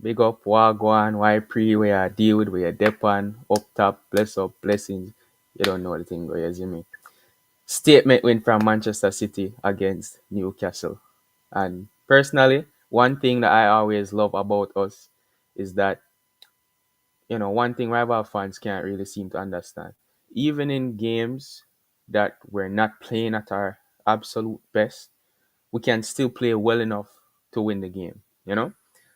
Big up, Wagwan, why pre, where I deal with, where Depan, up top, bless up, blessings. You don't know the thing, go, you see me. Statement win from Manchester City against Newcastle. And personally, one thing that I always love about us is that, one thing rival fans can't really seem to understand. Even in games that we're not playing at our absolute best, we can still play well enough to win the game.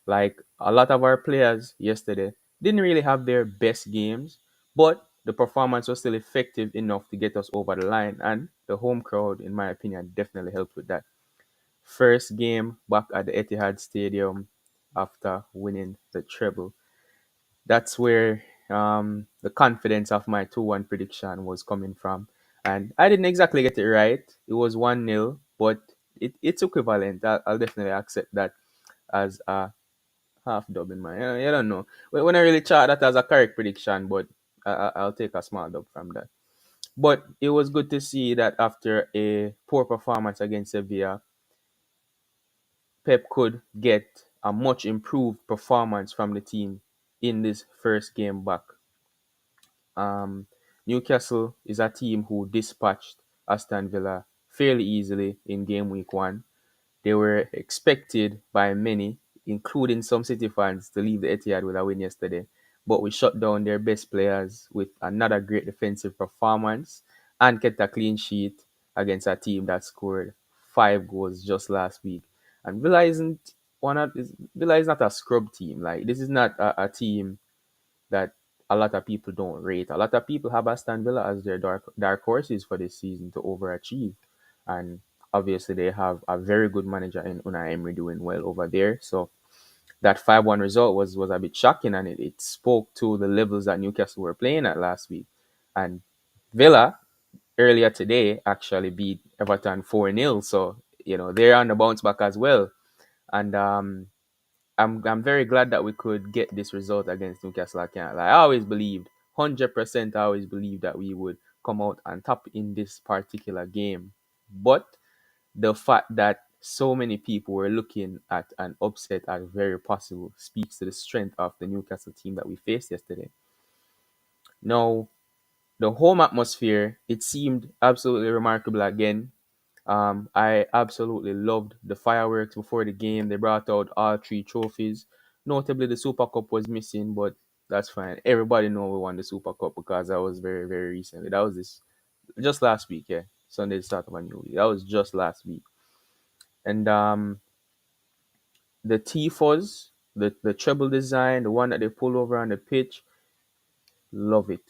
Like a lot of our players yesterday didn't really have their best games, but the performance was still effective enough to get us over the line. And the home crowd, in my opinion, definitely helped with that. First game back at the Etihad Stadium after winning the treble. That's where the confidence of my 2-1 prediction was coming from. And I didn't exactly get it right. It was 1-0, but it's equivalent. I'll definitely accept that as a half dub in my. You don't know. When I really chart that as a correct prediction, but I'll take a small dub from that. But it was good to see that after a poor performance against Sevilla, Pep could get a much improved performance from the team in this first game back. Um, Newcastle is a team who dispatched Aston Villa fairly easily in game week one. They were expected by many, including some City fans, to leave the Etihad with a win yesterday. But we shut down their best players with another great defensive performance and kept a clean sheet against a team that scored 5 goals just last week. And Villa is not a scrub team. Like this is not a team that a lot of people don't rate. A lot of people have Aston Villa as their dark horses for this season to overachieve, and obviously they have a very good manager in Unai Emery doing well over there. So that 5-1 result was a bit shocking, and it spoke to the levels that Newcastle were playing at last week. And Villa earlier today actually beat Everton 4-0, so they're on the bounce back as well. And I'm very glad that we could get this result against Newcastle. I can't lie. I always believed, 100%, I always believed that we would come out on top in this particular game. But the fact that so many people were looking at an upset as very possible speaks to the strength of the Newcastle team that we faced yesterday. Now, the home atmosphere, it seemed absolutely remarkable again. I absolutely loved the fireworks before the game. They brought out all three trophies. Notably, the Super Cup was missing, but that's fine. Everybody know we won the Super Cup because that was very, very recently. That was just last week, yeah. Sunday, the start of a new week. That was just last week. And the tifos, the treble design, the one that they pull over on the pitch, love it.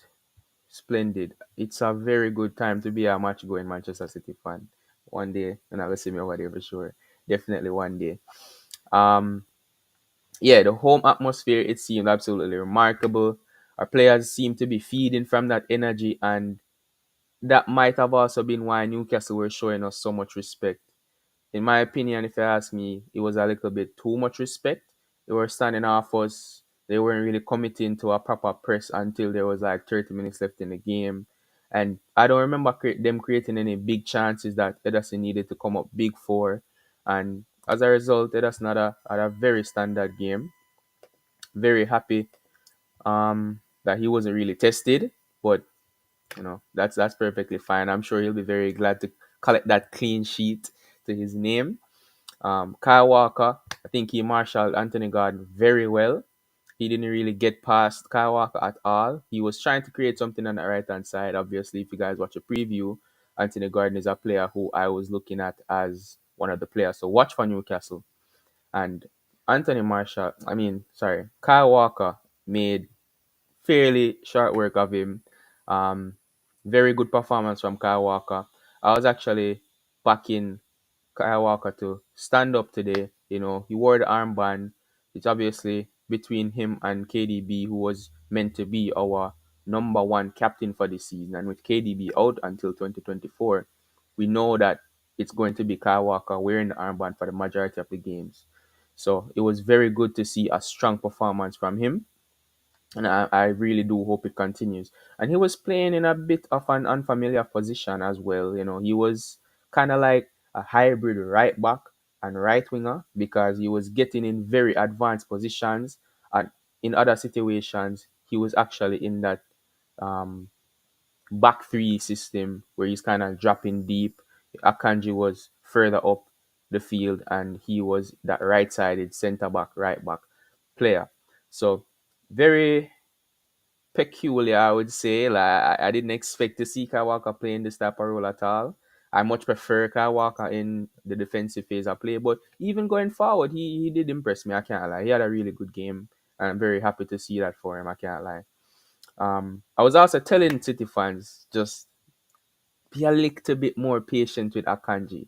Splendid. It's a very good time to be a match going Manchester City fan. One day, and I'll see me over there for sure. Definitely one day. Um, yeah, the home atmosphere, it seemed absolutely remarkable. Our players seem to be feeding from that energy, and that might have also been why Newcastle were showing us so much respect. In my opinion, if you ask me, it was a little bit too much respect. They were standing off us. They weren't really committing to a proper press until there was like 30 minutes left in the game. And I don't remember them creating any big chances that Ederson needed to come up big for. And as a result, Ederson had a very standard game. Very happy that he wasn't really tested, but that's perfectly fine. I'm sure he'll be very glad to collect that clean sheet to his name. Kyle Walker, I think he marshaled Anthony Gordon very well. He didn't really get past Kyle Walker at all. He was trying to create something on the right hand side. Obviously, if you guys watch a preview, Anthony Gordon is a player who I was looking at as one of the players. So watch for Newcastle. And Kyle Walker made fairly short work of him. Um, Very good performance from Kyle Walker. I was actually backing Kyle Walker to stand up today. He wore the armband. It's obviously between him and KDB, who was meant to be our number one captain for this season. And with KDB out until 2024, we know that it's going to be Kyle Walker wearing the armband for the majority of the games. So it was very good to see a strong performance from him. And I really do hope it continues. And he was playing in a bit of an unfamiliar position as well. He was kind of like a hybrid right back. and right winger because he was getting in very advanced positions, and in other situations he was actually in that um, back three system where he's kind of dropping deep. Akanji was further up the field and he was that right sided centre back, right back player. So very peculiar, I would say. Like I didn't expect to see Kyle Walker playing this type of role at all. I much prefer Kyle Walker in the defensive phase of play, but even going forward, he did impress me. I can't lie. He had a really good game, and I'm very happy to see that for him. I can't lie. I was also telling City fans just be a little bit more patient with Akanji.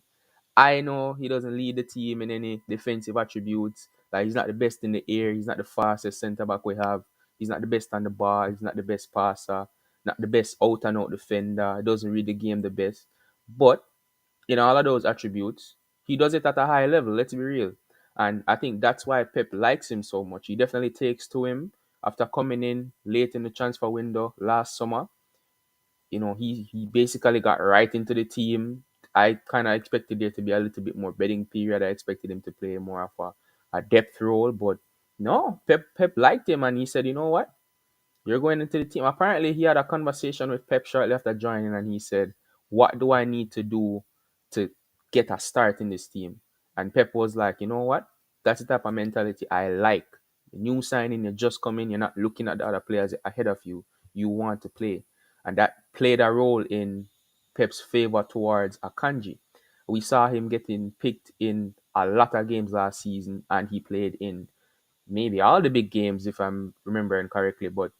I know he doesn't lead the team in any defensive attributes. Like he's not the best in the air. He's not the fastest centre back we have. He's not the best on the ball. He's not the best passer. Not the best out and out defender. He doesn't read the game the best. But in all of those attributes, he does it at a high level. Let's be real. And I think that's why Pep likes him so much. He definitely takes to him after coming in late in the transfer window last summer. He basically got right into the team. I kind of expected there to be a little bit more betting period. I expected him to play more of a depth role, but no, Pep liked him and he said, you know what? You're going into the team. Apparently, he had a conversation with Pep shortly after joining, and he said, "What do I need to do to get a start in this team?" And Pep was like, "You know what? That's the type of mentality I like. The new signing, you're just coming, you're not looking at the other players ahead of you. You want to play." And that played a role in Pep's favor towards Akanji. We saw him getting picked in a lot of games last season, and he played in maybe all the big games, if I'm remembering correctly. But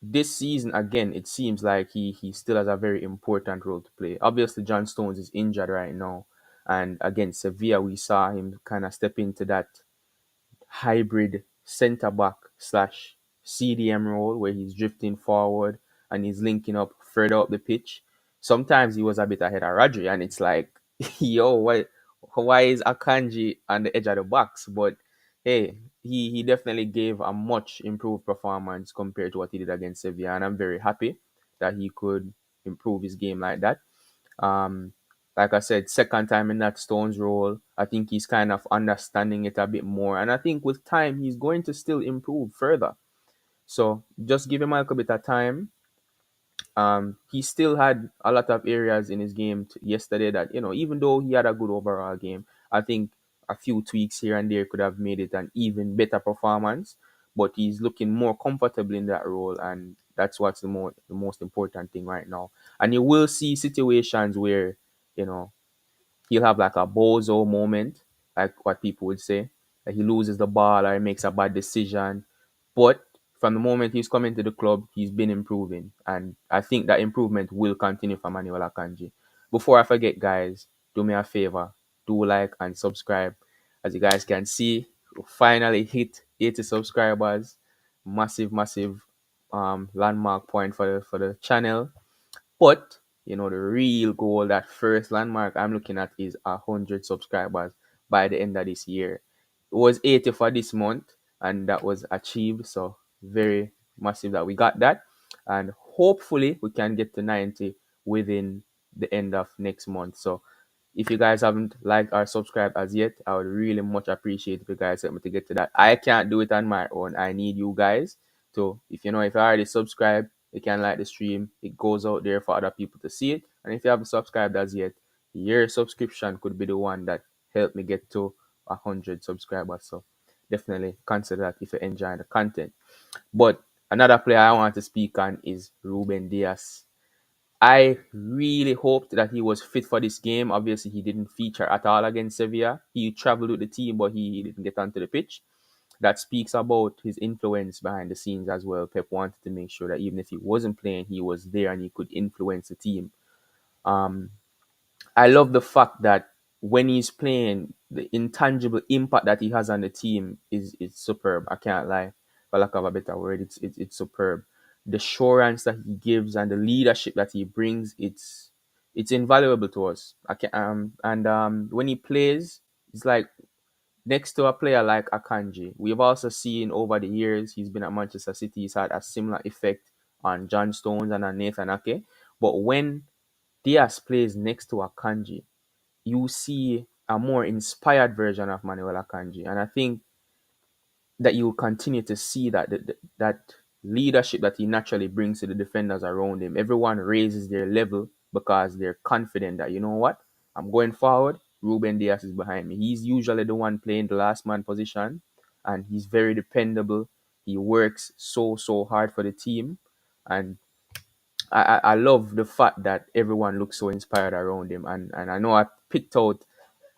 this season again, it seems like he still has a very important role to play. Obviously, John Stones is injured right now, and against Sevilla, we saw him kind of step into that hybrid centre back slash CDM role where he's drifting forward and he's linking up further up the pitch. Sometimes he was a bit ahead of Rodri, and it's like, yo, why is Akanji on the edge of the box? But hey, he definitely gave a much improved performance compared to what he did against Sevilla, and I'm very happy that he could improve his game like that. Um, like I said, second time in that Stones role, I think he's kind of understanding it a bit more, and I think with time he's going to still improve further. So just give him a little bit of time. He still had a lot of areas in his game yesterday that, even though he had a good overall game, I think a few tweaks here and there could have made it an even better performance. But he's looking more comfortable in that role, and that's what's the most important thing right now. And you will see situations where, you know he'll have like a bozo moment, like what people would say. Like he loses the ball or he makes a bad decision. But from the moment he's coming to the club, he's been improving. And I think that improvement will continue for Manuel Akanji. Before I forget, guys, do me a favor. Do like and subscribe. As you guys can see, we finally hit 80 subscribers. Massive, massive landmark point for the channel. But the real goal, that first landmark I'm looking at is 100 subscribers by the end of this year. It was 80 for this month, and that was achieved. So very massive that we got that, and hopefully we can get to 90 within the end of next month. So if you guys haven't liked or subscribed as yet, I would really much appreciate if you guys help me to get to that. I can't do it on my own. I need you guys. So if you already subscribed, you can like the stream. It goes out there for other people to see it. And if you haven't subscribed as yet, your subscription could be the one that helped me get to 100 subscribers. So definitely consider that if you enjoy the content. But another player I want to speak on is Ruben Diaz. I really hoped that he was fit for this game. Obviously, he didn't feature at all against Sevilla. He traveled with the team, but he didn't get onto the pitch. That speaks about his influence behind the scenes as well. Pep wanted to make sure that even if he wasn't playing, he was there and he could influence the team. Um, I love the fact that when he's playing, the intangible impact that he has on the team is superb. I can't lie. For lack of a better word, it's superb. The assurance that he gives and the leadership that he brings, it's invaluable to us. I can and When he plays, it's like next to a player like Akanji. We've also seen over the years he's been at Manchester City. He's had a similar effect on John Stones and on Nathan Ake. But when Diaz plays next to Akanji, you see a more inspired version of Manuel Akanji. And I think that you will continue to see that leadership that he naturally brings to the defenders around him. Everyone raises their level because they're confident that, you know what, I'm going forward. Ruben Diaz is behind me. He's usually the one playing the last man position, and he's very dependable. He works so hard for the team, and I love the fact that everyone looks so inspired around him. And I know I picked out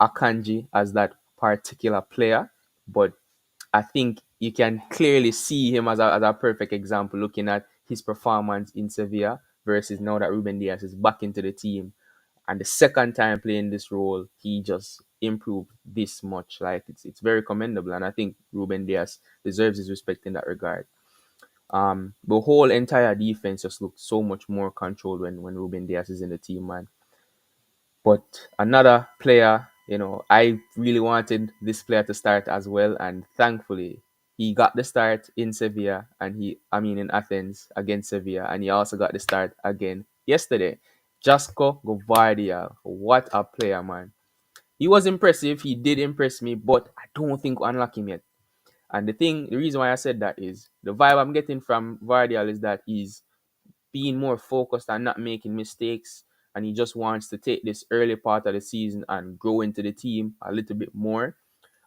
Akanji as that particular player, but I think you can clearly see him as a perfect example looking at his performance in Sevilla versus now that Ruben Diaz is back into the team. And the second time playing this role, he just improved this much. Like it's very commendable. And I think Ruben Diaz deserves his respect in that regard. The whole entire defense just looks so much more controlled when Ruben Diaz is in the team, man. But another player, I really wanted this player to start as well, and thankfully he got the start in Sevilla, and in Athens against Sevilla, and he also got the start again yesterday. Jasko Gvardiol, what a player, man! He was impressive. He did impress me, but I don't think we unlock him yet. And the reason why I said that is the vibe I'm getting from Vardial is that he's being more focused and not making mistakes. And he just wants to take this early part of the season and grow into the team a little bit more.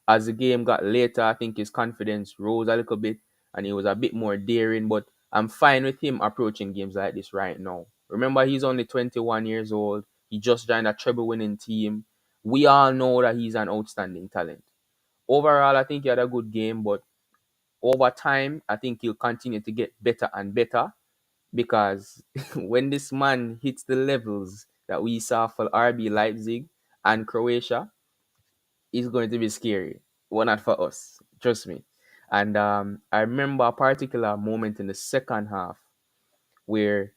As the game got later, I think his confidence rose a little bit and he was a bit more daring. But I'm fine with him approaching games like this right now. Remember, he's only 21 years old. He just joined a treble winning team. We all know that he's an outstanding talent. Overall, I think he had a good game, but over time, I think he'll continue to get better and better because when this man hits the levels that we saw for RB Leipzig and Croatia, it's going to be scary. Well, not for us, trust me. And I remember a particular moment in the second half where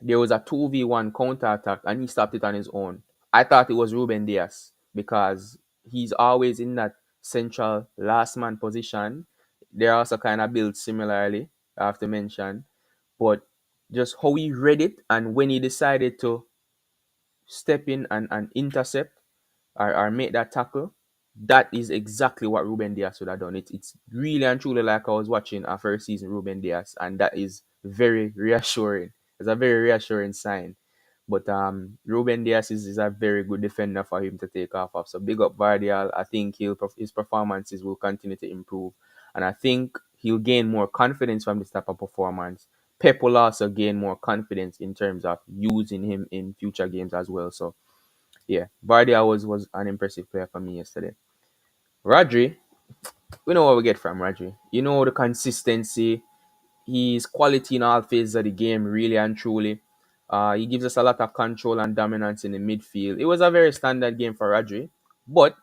there was a 2v1 counter attack and he stopped it on his own. I thought it was Ruben Diaz because he's always in that central last man position. They're also kind of built similarly, I have to mention. But just how he read it and when he decided to step in and intercept or make that tackle, that is exactly what Ruben Diaz would have done. It's really and truly like I was watching a first season Ruben Diaz, and that is very reassuring. It's a very reassuring sign. But Ruben Diaz is a very good defender for him to take off of. So big up Vardial. I think his performances will continue to improve. And I think he'll gain more confidence from this type of performance. Pep will also gain more confidence in terms of using him in future games as well. So yeah, Vardy was an impressive player for me yesterday. Rodri, we know what we get from Rodri. You know the consistency, his quality in all phases of the game, really and truly. He gives us a lot of control and dominance in the midfield. It was a very standard game for Rodri, but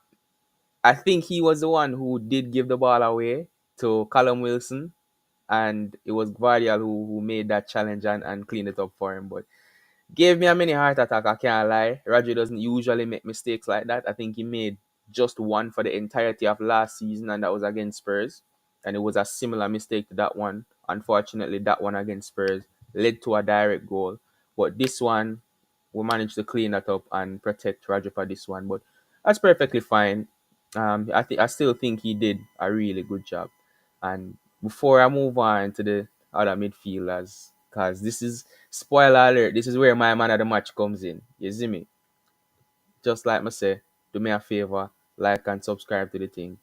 I think he was the one who did give the ball away to Callum Wilson, and it was Gvardiol who made that challenge and cleaned it up for him. But gave me a mini heart attack, I can't lie. Roger doesn't usually make mistakes like that. I think he made just one for the entirety of last season, and that was against Spurs. And it was a similar mistake to that one. Unfortunately, that one against Spurs led to a direct goal. But this one, we managed to clean that up and protect Roger for this one. But that's perfectly fine. I still think he did a really good job. And before I move on to the other midfielders, because this is spoiler alert, this is where my man of the match comes in. You see me? Just like I say, do me a favor, like and subscribe to the thing.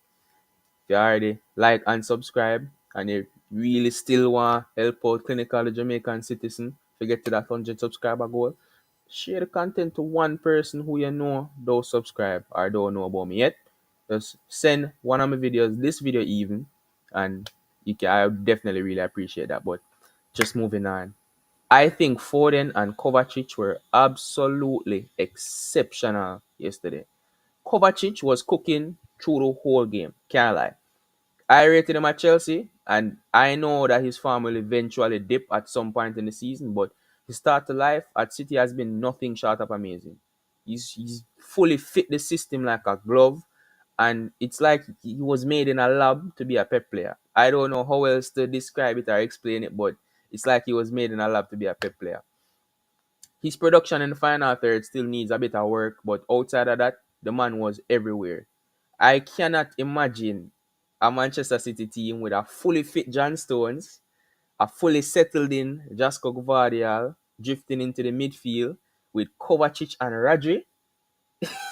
If you already like and subscribe and you really still want help out clinical Jamaican citizen to get to that 100 subscriber goal, share the content to one person who you know don't subscribe or don't know about me yet. Just send one of my videos, this video even, and I would definitely really appreciate that. But just moving on. I think Foden and Kovacic were absolutely exceptional yesterday. Kovacic was cooking through the whole game. Can't lie. I rated him at Chelsea, and I know that his form will eventually dip at some point in the season, but his start to life at City has been nothing short of amazing. He's fully fit the system like a glove, and it's like he was made in a lab to be a Pep player. I don't know how else to describe it or explain it, but it's like he was made in a lab to be a Pep player. His production in the final third still needs a bit of work, but outside of that, the man was everywhere. I cannot imagine a Manchester City team with a fully fit John Stones, a fully settled in Jasko Gvardiol drifting into the midfield with Kovacic and Radri.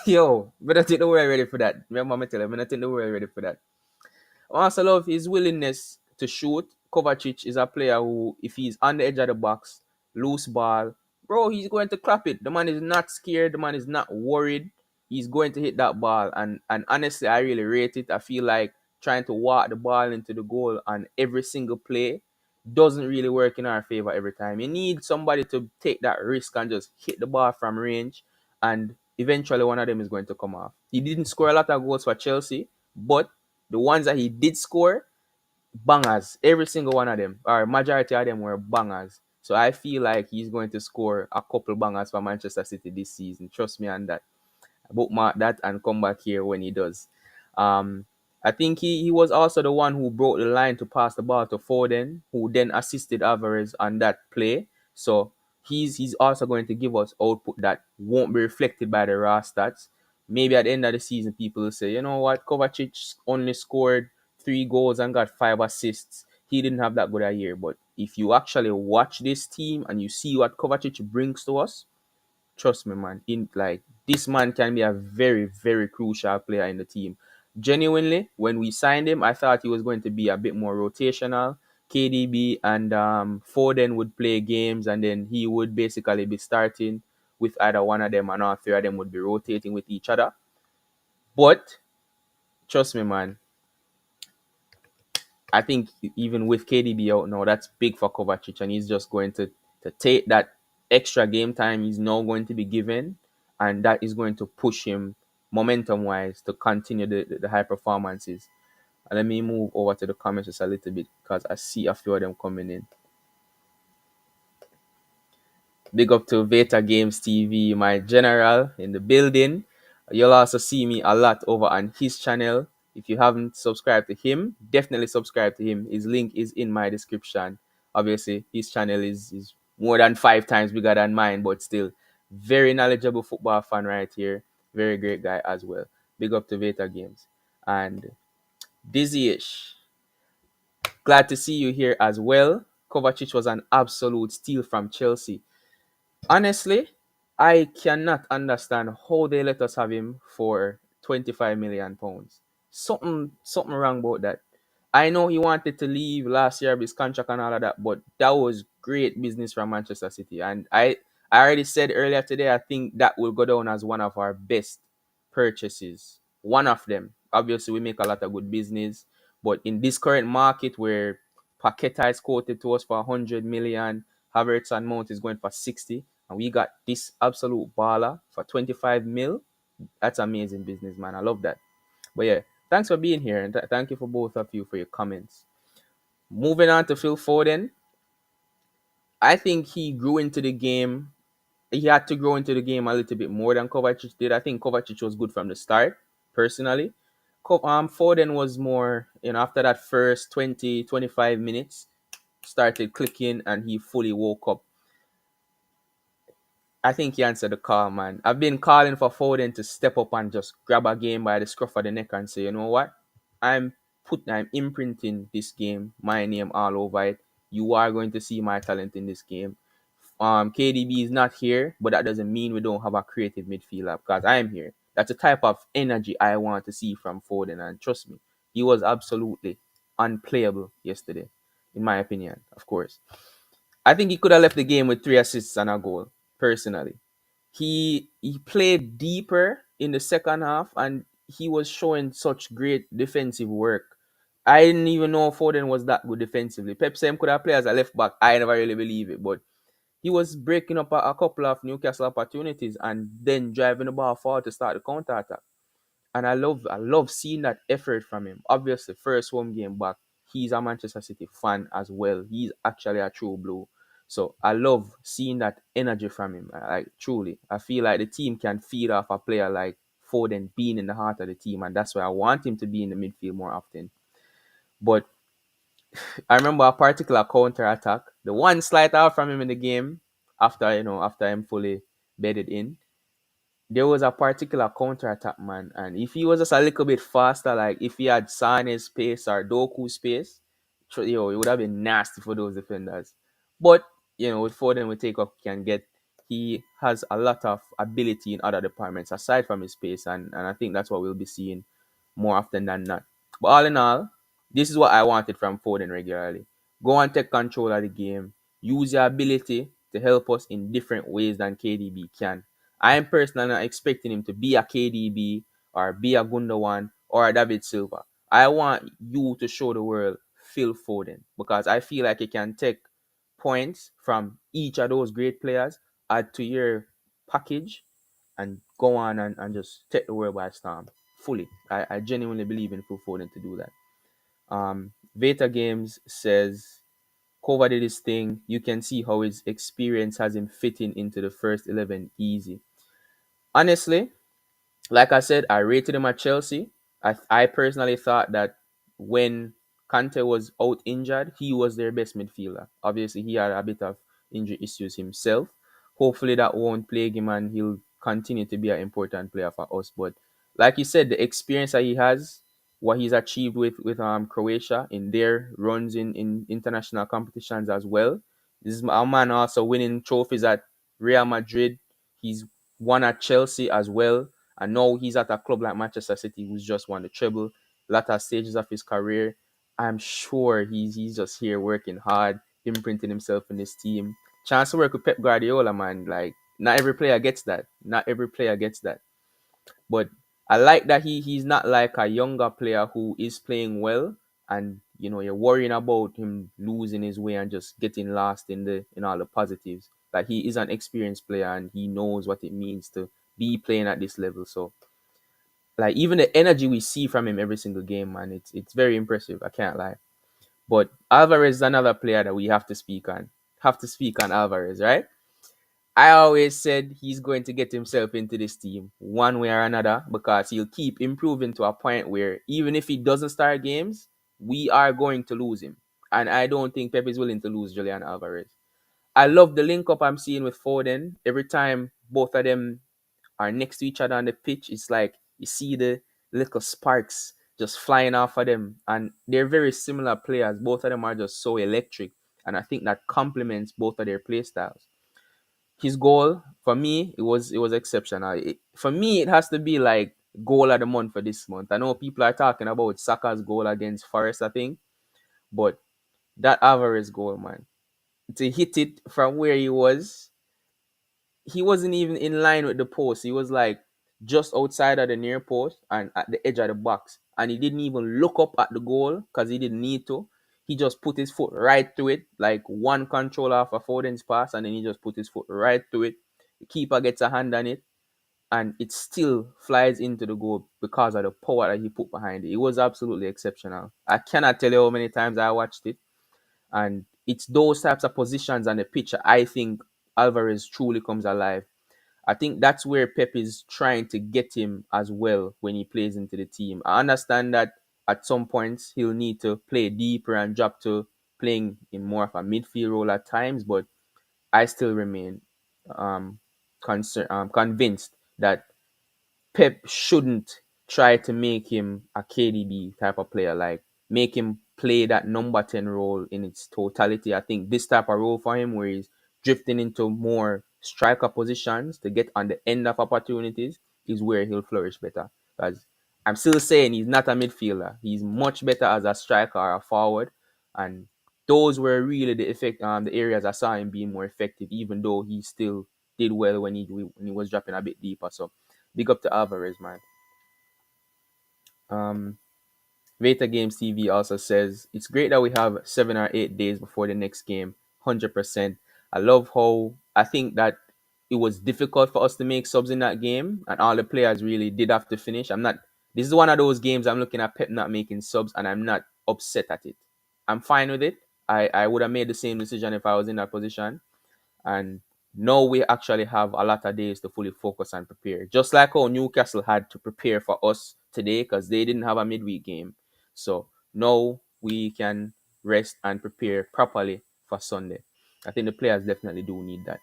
Yo, but I think the world ready for that. Remember me tell you, I think the world ready for that. I also love his willingness to shoot. Kovacic is a player who, if he's on the edge of the box, loose ball, bro, he's going to clap it. The man is not scared. The man is not worried. He's going to hit that ball. And honestly, I really rate it. I feel like trying to walk the ball into the goal on every single play doesn't really work in our favor every time. You need somebody to take that risk and just hit the ball from range, and eventually one of them is going to come off. He didn't score a lot of goals for Chelsea, but the ones that he did score, bangers. Every single one of them, or majority of them, were bangers. So I feel like he's going to score a couple bangers for Manchester City this season. Trust me on that. Bookmark that and come back here when he does. Um, I think he was also the one who broke the line to pass the ball to Foden, who then assisted Alvarez on that play. So he's also going to give us output that won't be reflected by the raw stats. Maybe at the end of the season, people will say, you know what, Kovacic only scored 3 goals and got 5 assists. He didn't have that good a year. But if you actually watch this team and you see what Kovacic brings to us, trust me, man. In like this man can be a very, very crucial player in the team. Genuinely, when we signed him, I thought he was going to be a bit more rotational. KDB and Foden would play games, and then he would basically be starting with either one of them, and all three of them would be rotating with each other. But trust me, man, I think even with KDB out now, that's big for Kovacic, and he's just going to take that extra game time he's now going to be given, and that is going to push him momentum wise to continue the high performances. And let me move over to the comments just a little bit because I see a few of them coming in. Big up to Veta Games TV, my general in the building. You'll also see me a lot over on his channel. If you haven't subscribed to him, definitely subscribe to him. His link is in my description. Obviously, his channel is more than 5 times bigger than mine, but still, very knowledgeable football fan right here. Very great guy as well. Big up to Veta Games. And Dizzy-ish, glad to see you here as well. Kovacic was an absolute steal from Chelsea. Honestly, I cannot understand how they let us have him for £25 million. Something wrong about that. I know he wanted to leave last year with his contract and all of that, but that was great business from Manchester City. And I already said earlier today, I think that will go down as one of our best purchases. One of them. Obviously, we make a lot of good business, but in this current market where Paqueta is quoted to us for 100 million, Havertz and Mount is going for 60, and we got this absolute baller for 25 mil. That's amazing business, man. I love that. But yeah, thanks for being here, and thank you for both of you for your comments. Moving on to Phil Foden, I think he grew into the game. He had to grow into the game a little bit more than Kovacic did. I think Kovacic was good from the start, personally. Foden was more, after that first 20, 25 minutes, started clicking and he fully woke up. I think he answered the call, man. I've been calling for Foden to step up and just grab a game by the scruff of the neck and say, you know what? I'm imprinting this game, my name all over it. You are going to see my talent in this game. KDB is not here, but that doesn't mean we don't have a creative midfielder because I am here. That's the type of energy I want to see from Foden, and trust me, he was absolutely unplayable yesterday, in my opinion, of course. I think he could have left the game with 3 assists and a goal, personally. He played deeper in the second half and he was showing such great defensive work. I didn't even know Foden was that good defensively. Pep said him could have played as a left back. I never really believe it, but he was breaking up a couple of Newcastle opportunities and then driving the ball forward to start the counter attack. And I love seeing that effort from him. Obviously, first home game back, he's a Manchester City fan as well. He's actually a true blue. So I love seeing that energy from him. Like truly, I feel like the team can feed off a player like Foden being in the heart of the team, and that's why I want him to be in the midfield more often. But I remember a particular counter attack. The one slight out from him in the game, after I'm fully bedded in, there was a particular counter attack, man. And if he was just a little bit faster, like if he had Sane's pace or Doku's pace, it would have been nasty for those defenders. But with Foden, we take up can get. He has a lot of ability in other departments aside from his pace, and I think that's what we'll be seeing more often than not. But all in all, this is what I wanted from Foden regularly. Go and take control of the game. Use your ability to help us in different ways than KDB can. I am personally not expecting him to be a KDB or be a Gundogan or a David Silva. I want you to show the world Phil Foden because I feel like he can take points from each of those great players, add to your package, and go on and just take the world by storm fully. I genuinely believe in Phil Foden to do that. Veta Games says Kova did his thing. You can see how his experience has him fitting into the first 11 easy. Honestly, like I said, I rated him at Chelsea. I personally thought that when Kante was out injured, he was their best midfielder. Obviously, he had a bit of injury issues himself. Hopefully, that won't plague him and he'll continue to be an important player for us. But like you said, the experience that he has, what he's achieved with Croatia in their runs in international competitions as well. This is a man also winning trophies at Real Madrid. He's won at Chelsea as well. And now he's at a club like Manchester City, who's just won the treble, latter stages of his career. I'm sure he's just here working hard, imprinting himself in this team. Chance to work with Pep Guardiola, man. Like, not every player gets that. Not every player gets that. But I like that he's not like a younger player who is playing well and you're worrying about him losing his way and just getting lost in all the positives. Like he is an experienced player and he knows what it means to be playing at this level. So like even the energy we see from him every single game, man, it's very impressive. I can't lie. But Alvarez is another player that we have to speak on. Have to speak on Alvarez, right? I always said he's going to get himself into this team one way or another because he'll keep improving to a point where even if he doesn't start games, we are going to lose him. And I don't think Pep is willing to lose Julian Alvarez. I love the link up I'm seeing with Foden. Every time both of them are next to each other on the pitch, it's like you see the little sparks just flying off of them. And they're very similar players. Both of them are just so electric. And I think that complements both of their play styles. His goal for me, it was exceptional. For me, it has to be like goal of the month for this month. I know people are talking about Saka's goal against Forest, I think, but that Alvarez goal, man, to hit it from where he wasn't even in line with the post. He was like just outside of the near post and at the edge of the box. And he didn't even look up at the goal because he didn't need to. He just put his foot right through it, like one control off a Foden's pass, and then he just put his foot right through it. The keeper gets a hand on it, and it still flies into the goal because of the power that he put behind it. It was absolutely exceptional. I cannot tell you how many times I watched it. And it's those types of positions on the pitch I think Alvarez truly comes alive. I think that's where Pep is trying to get him as well when he plays into the team. I understand that at some points he'll need to play deeper and drop to playing in more of a midfield role at times, but I still remain um, convinced that Pep shouldn't try to make him a KDB type of player, like make him play that number 10 role in its totality. I think this type of role for him, where he's drifting into more striker positions to get on the end of opportunities, is where he'll flourish better. Because I'm still saying he's not a midfielder. He's much better as a striker or a forward. And those were really the areas I saw him being more effective, even though he still did well when he was dropping a bit deeper. So big up to Alvarez, man. Um, Veta Games TV also says it's great that we have 7 or 8 days before the next game. 100%. I love how I think that it was difficult for us to make subs in that game, and all the players really did have to finish. I'm not. This is one of those games I'm looking at Pep not making subs, and I'm not upset at it. I'm fine with it. I would have made the same decision if I was in that position. And now we actually have a lot of days to fully focus and prepare. Just like how Newcastle had to prepare for us today because they didn't have a midweek game. So now we can rest and prepare properly for Sunday. I think the players definitely do need that.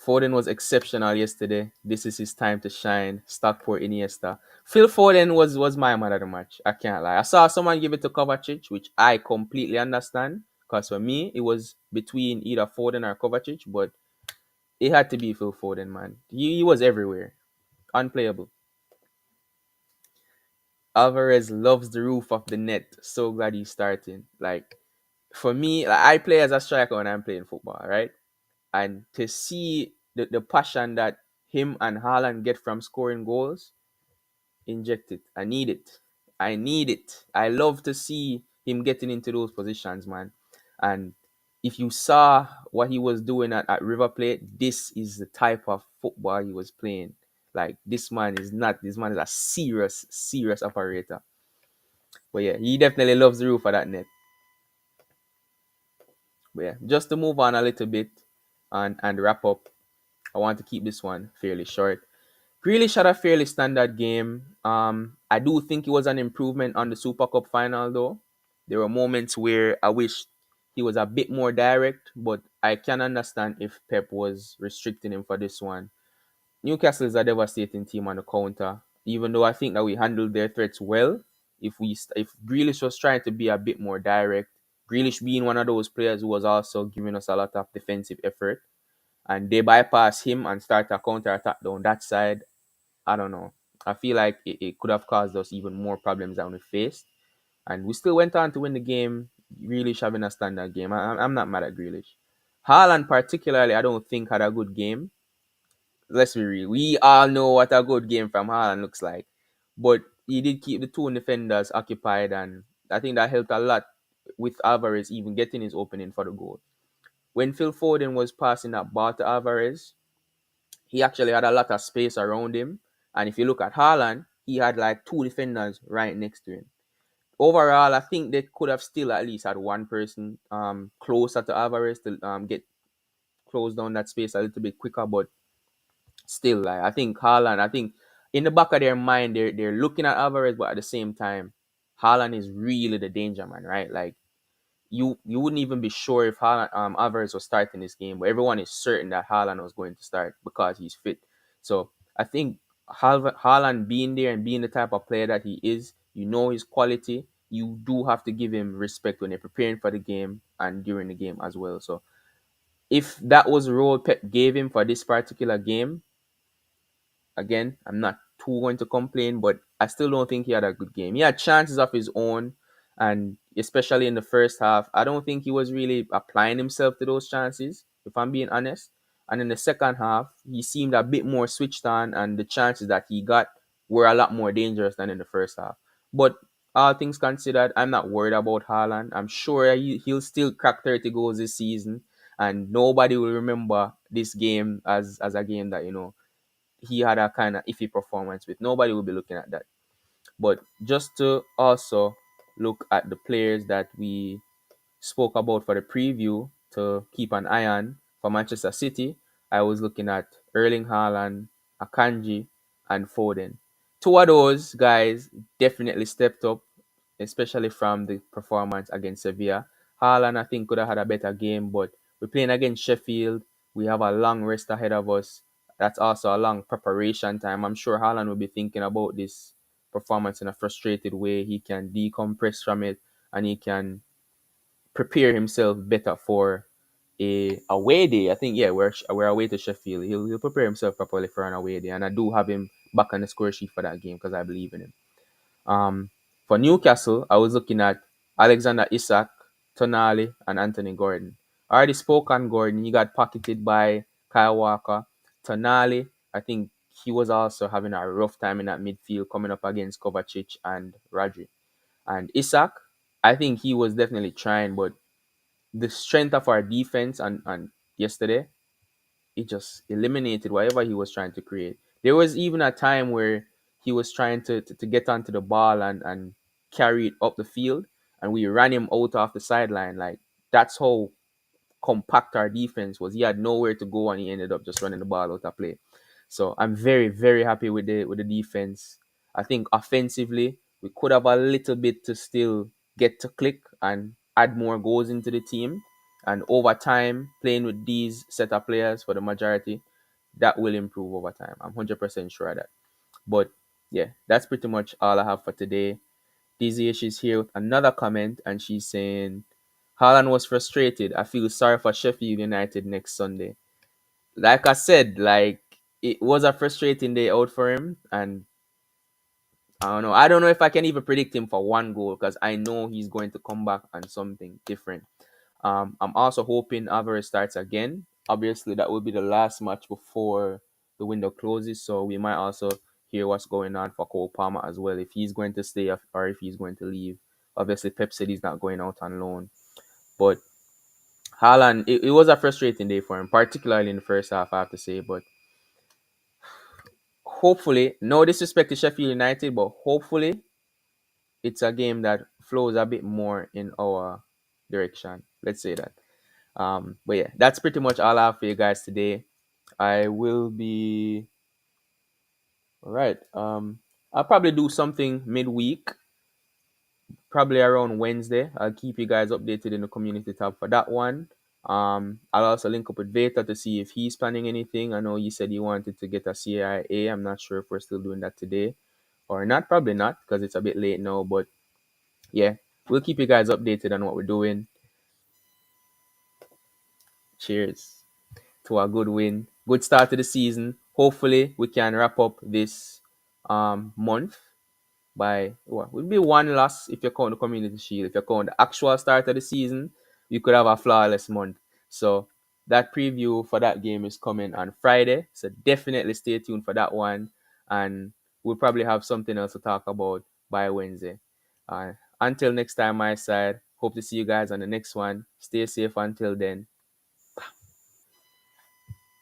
Foden was exceptional yesterday. This is his time to shine. Stockport Iniesta. Phil Foden was my man of the match. I can't lie. I saw someone give it to Kovacic, which I completely understand. Because for me, it was between either Foden or Kovacic, but it had to be Phil Foden, man. He was everywhere. Unplayable. Alvarez loves the roof of the net. So glad he's starting. Like, for me, like, I play as a striker when I'm playing football, right? And to see the passion that him and Haaland get from scoring goals, inject it. I need it. I need it. I love to see him getting into those positions, man. And if you saw what he was doing at River Plate, this is the type of football he was playing. Like, this man is a serious, serious operator. But yeah, he definitely loves the roof of that net. But yeah, just to move on a little bit and wrap up, I want to keep this one fairly short. Grealish had a fairly standard game. I do think it was an improvement on the Super Cup final, though. There were moments where I wish he was a bit more direct, but I can understand if Pep was restricting him for this one. Newcastle is a devastating team on the counter, even though I think that we handled their threats well. If Grealish was trying to be a bit more direct, Grealish being one of those players who was also giving us a lot of defensive effort, and they bypass him and start a counter attack down that side, I don't know. I feel like it could have caused us even more problems than we faced. And we still went on to win the game. Grealish having a standard game. I'm not mad at Grealish. Haaland, particularly, I don't think had a good game. Let's be real. We all know what a good game from Haaland looks like. But he did keep the two defenders occupied, and I think that helped a lot with Alvarez even getting his opening for the goal. When Phil Foden was passing that ball to Alvarez, he actually had a lot of space around him. And if you look at Haaland, he had like two defenders right next to him. Overall, I think they could have still at least had one person closer to Alvarez to get close down that space a little bit quicker. But still, like, I think Haaland, I think in the back of their mind, they're looking at Alvarez, but at the same time, Haaland is really the danger man, right? Like, you wouldn't even be sure if Alvarez was starting this game, but everyone is certain that Haaland was going to start because he's fit. So I think Haaland being there and being the type of player that he is, you know his quality. You do have to give him respect when you're preparing for the game and during the game as well. So if that was the role Pep gave him for this particular game, again, I'm not too going to complain, but I still don't think he had a good game. He had chances of his own, and especially in the first half, I don't think he was really applying himself to those chances, if I'm being honest. And in the second half, he seemed a bit more switched on, and the chances that he got were a lot more dangerous than in the first half. But all things considered, I'm not worried about Haaland. I'm sure he'll still crack 30 goals this season, and nobody will remember this game as a game that, he had a kind of iffy performance with. Nobody will be looking at that. But just to also look at the players that we spoke about for the preview to keep an eye on for Manchester City, I was looking at Erling Haaland, Akanji, and Foden. Two of those guys definitely stepped up, especially from the performance against Sevilla. Haaland, I think, could have had a better game, but we're playing against Sheffield. We have a long rest ahead of us. That's also a long preparation time. I'm sure Haaland will be thinking about this performance in a frustrated way. He can decompress from it and he can prepare himself better for a away day. I think, yeah, we're away to Sheffield. He'll prepare himself properly for an away day, and I do have him back on the score sheet for that game because I believe in him. For Newcastle, I was looking at Alexander Isak, Tonali, and Anthony Gordon. I already spoke on Gordon. He got pocketed by Kyle Walker. Tonali, I think he was also having a rough time in that midfield coming up against Kovacic and Rodri. And Isak, I think he was definitely trying, but the strength of our defense and yesterday, it just eliminated whatever he was trying to create. There was even a time where he was trying to get onto the ball and carry it up the field, and we ran him out off the sideline. Like, that's how compact our defense was. He had nowhere to go, and he ended up just running the ball out of play. So I'm very, very happy with the defense. I think offensively, we could have a little bit to still get to click and add more goals into the team. And over time, playing with these set of players for the majority, that will improve over time. I'm 100% sure of that. But yeah, that's pretty much all I have for today. Dizzy, she's here with another comment, and she's saying, Haaland was frustrated. I feel sorry for Sheffield United next Sunday. Like I said, like it was a frustrating day out for him, and I don't know. I don't know if I can even predict him for one goal because I know he's going to come back on something different. I'm also hoping Alvarez starts again. Obviously, that will be the last match before the window closes, so we might also hear what's going on for Cole Palmer as well, if he's going to stay or if he's going to leave. Obviously, Pep said he's not going out on loan, but Haaland, it was a frustrating day for him, particularly in the first half, I have to say. But hopefully, no disrespect to Sheffield United, but hopefully it's a game that flows a bit more in our direction. Let's say that. But yeah, that's pretty much all I have for you guys today. I will be all right. I'll probably do something midweek, probably around Wednesday. I'll keep you guys updated in the community tab for that one. I'll also link up with Veta to see if he's planning anything. I know he said he wanted to get a CIA. I'm not sure if we're still doing that today or not. Probably not because it's a bit late now. But yeah, we'll keep you guys updated on what we're doing. Cheers to a good win. Good start to the season. Hopefully, we can wrap up this month by what would be one loss if you count the community shield. If you count the actual start of the season, you could have a flawless month. So that preview for that game is coming on Friday. So definitely stay tuned for that one. And we'll probably have something else to talk about by Wednesday. Until next time, my side. Hope to see you guys on the next one. Stay safe until then.